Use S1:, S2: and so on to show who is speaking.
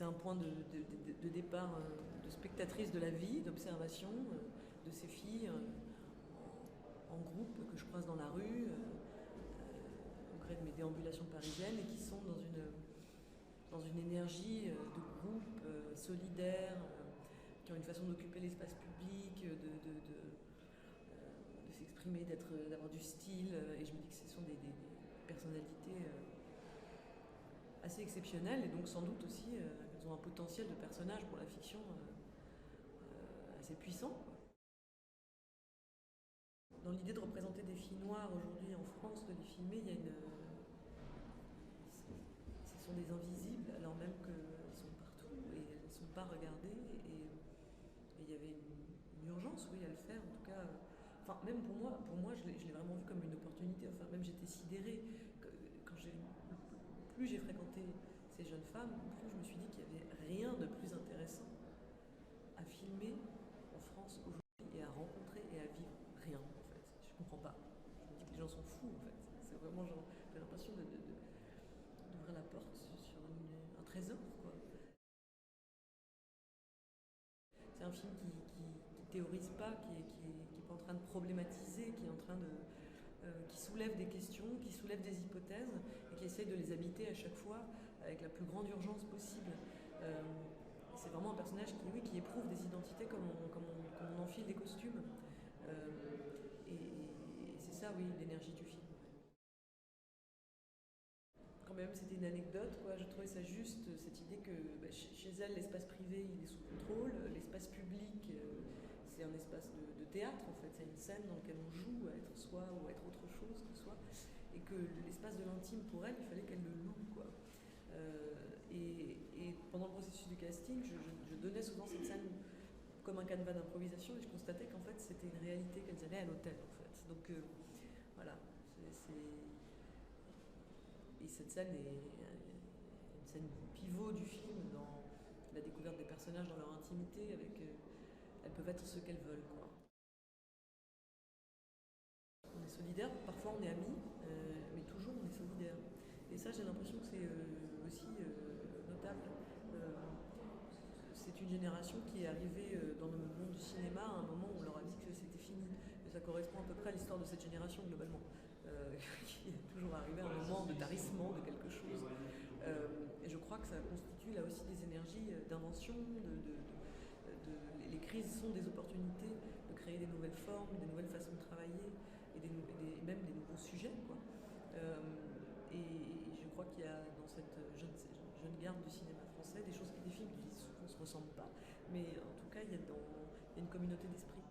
S1: c'est un point de départ de spectatrice de la vie, d'observation de ces filles en groupe que je croise dans la rue au gré de mes déambulations parisiennes et qui sont dans une énergie de groupe solidaire, qui ont une façon d'occuper l'espace public, de s'exprimer, d'avoir du style. Et je me dis que ce sont des personnalités assez exceptionnelles et donc sans doute aussi elles ont un potentiel de personnage pour la fiction assez puissant. Dans l'idée de représenter des filles noires aujourd'hui en France, de les filmer, il y a ce sont des invisibles alors même qu'elles sont partout et elles ne sont pas regardées et il y avait une urgence, oui, à le faire. En tout cas, enfin même pour moi, je l'ai vraiment vu comme une opportunité. Enfin même j'étais sidérée quand plus j'ai fréquenté ces jeunes femmes, plus je me suis dit qu'il n'y avait rien de plus intéressant à filmer en France aujourd'hui et à rencontrer et à vivre. Rien en fait. Je comprends pas. Je me dis que les gens sont fous en fait. C'est vraiment genre, j'ai l'impression d'ouvrir la porte sur un trésor quoi. C'est un film qui théorise pas, qui est pas en train de problématiser, qui est en train qui soulève des questions, qui soulève des hypothèses et qui essaie de les habiter à chaque fois avec la plus grande urgence possible. C'est vraiment un personnage qui éprouve des identités comme on enfile des costumes. Et c'est ça, oui, l'énergie du film. Quand même, c'était une anecdote, quoi. Je trouvais ça juste, cette idée que chez elle, l'espace privé, il est sous contrôle, l'espace public, c'est un espace de théâtre, en fait. C'est une scène dans laquelle on joue à être soi ou à être autre chose que soi. Et que l'espace de l'intime, pour elle, il fallait qu'elle le loue, quoi. Et pendant le processus du casting, je donnais souvent cette scène comme un canevas d'improvisation et je constatais qu'en fait c'était une réalité qu'elles allaient à l'hôtel en fait. Donc voilà, et cette scène est une scène pivot du film dans la découverte des personnages dans leur intimité avec elles peuvent être ce qu'elles veulent quoi. On est solidaires, parfois on est amis, mais toujours on est solidaires. Et ça j'ai l'impression que c'est aussi notable. C'est une génération qui est arrivée dans le monde du cinéma à un moment où on leur a dit que c'était fini. Et ça correspond à peu près à l'histoire de cette génération globalement, qui est toujours arrivée à un moment de tarissement de quelque chose. Et je crois que ça constitue là aussi des énergies d'invention, les crises sont des opportunités de créer des nouvelles formes, des nouvelles façons de travailler et même des nouveaux sujets. Quoi. Et je crois qu'il y a dans cette jeune garde du cinéma français des films qui souvent ne se ressemblent pas, mais en tout cas il y a une communauté d'esprit.